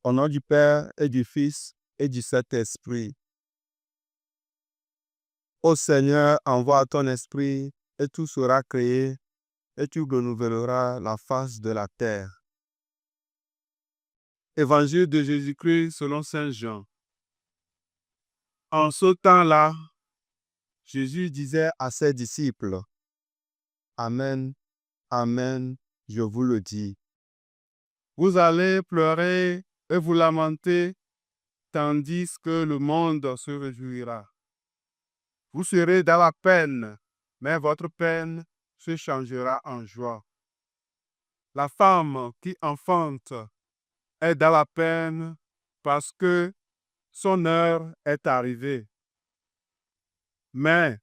Au nom du Père et du Fils et du Saint-Esprit. Ô Seigneur, envoie ton esprit et tout sera créé et tu renouvelleras la face de la terre. Évangile de Jésus-Christ selon Saint Jean. En ce temps-là, Jésus disait à ses disciples, « Amen, Amen, je vous le dis. Vous allez pleurer et vous lamenter, tandis que le monde se réjouira. Vous serez dans la peine, mais votre peine se changera en joie. La femme qui enfante est dans la peine parce que son heure est arrivée. Mais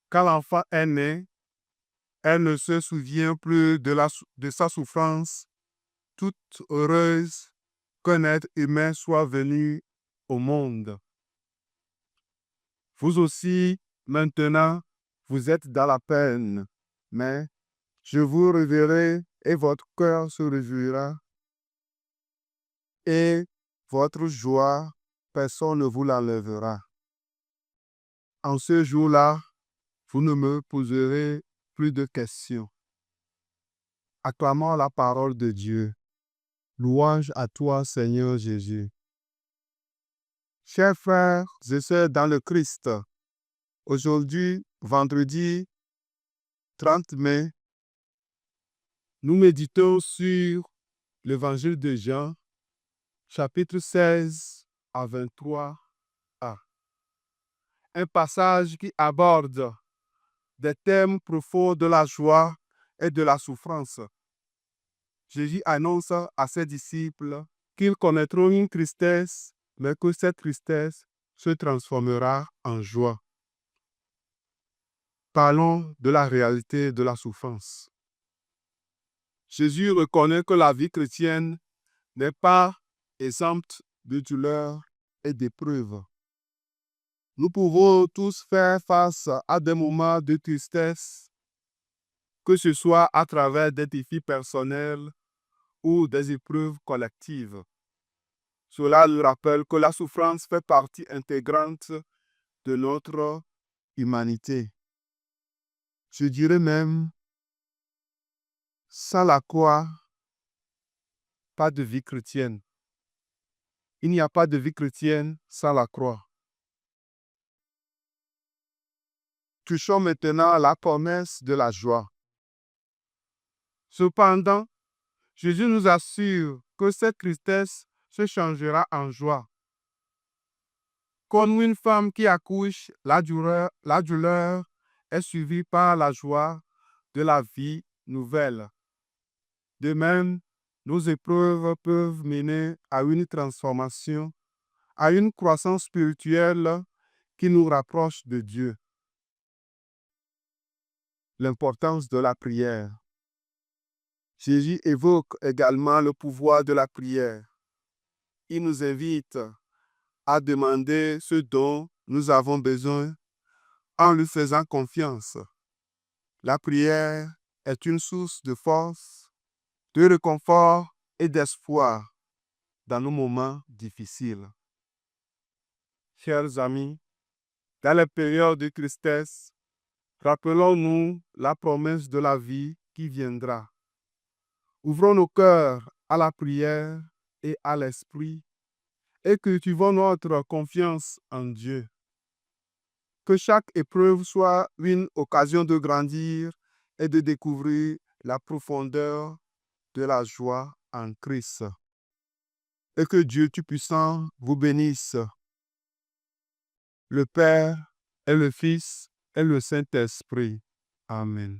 quand l'enfant est né, elle ne se souvient plus de sa souffrance, toute heureuse qu'un être humain soit venu au monde. Vous aussi, maintenant, vous êtes dans la peine, mais je vous reverrai et votre cœur se réjouira. Et votre joie, personne ne vous l'enlèvera. En ce jour-là, vous ne me poserez plus de questions. Acclamons la parole de Dieu. Louange à toi, Seigneur Jésus. Chers frères et sœurs dans le Christ, aujourd'hui, vendredi 30 mai, nous méditons sur l'Évangile de Jean, chapitre 16 à 23a. Un passage qui aborde des thèmes profonds de la joie et de la souffrance. Jésus annonce à ses disciples qu'ils connaîtront une tristesse, mais que cette tristesse se transformera en joie. Parlons de la réalité de la souffrance. Jésus reconnaît que la vie chrétienne n'est pas exempte de douleurs et d'épreuves. Nous pouvons tous faire face à des moments de tristesse, que ce soit à travers des défis personnels ou des épreuves collectives. Cela nous rappelle que la souffrance fait partie intégrante de notre humanité. Je dirais même, sans la croix, pas de vie chrétienne. Il n'y a pas de vie chrétienne sans la croix. Touchons maintenant la promesse de la joie. Cependant, Jésus nous assure que cette tristesse se changera en joie. Comme une femme qui accouche, la douleur est suivie par la joie de la vie nouvelle. De même, nos épreuves peuvent mener à une transformation, à une croissance spirituelle qui nous rapproche de Dieu. L'importance de la prière. Jésus évoque également le pouvoir de la prière. Il nous invite à demander ce dont nous avons besoin en lui faisant confiance. La prière est une source de force, de réconfort et d'espoir dans nos moments difficiles. Chers amis, dans les périodes de tristesse, rappelons-nous la promesse de la vie qui viendra. Ouvrons nos cœurs à la prière et à l'esprit et cultivons notre confiance en Dieu. Que chaque épreuve soit une occasion de grandir et de découvrir la profondeur de la joie en Christ. Et que Dieu Tout-Puissant vous bénisse, le Père et le Fils et le Saint-Esprit. Amen.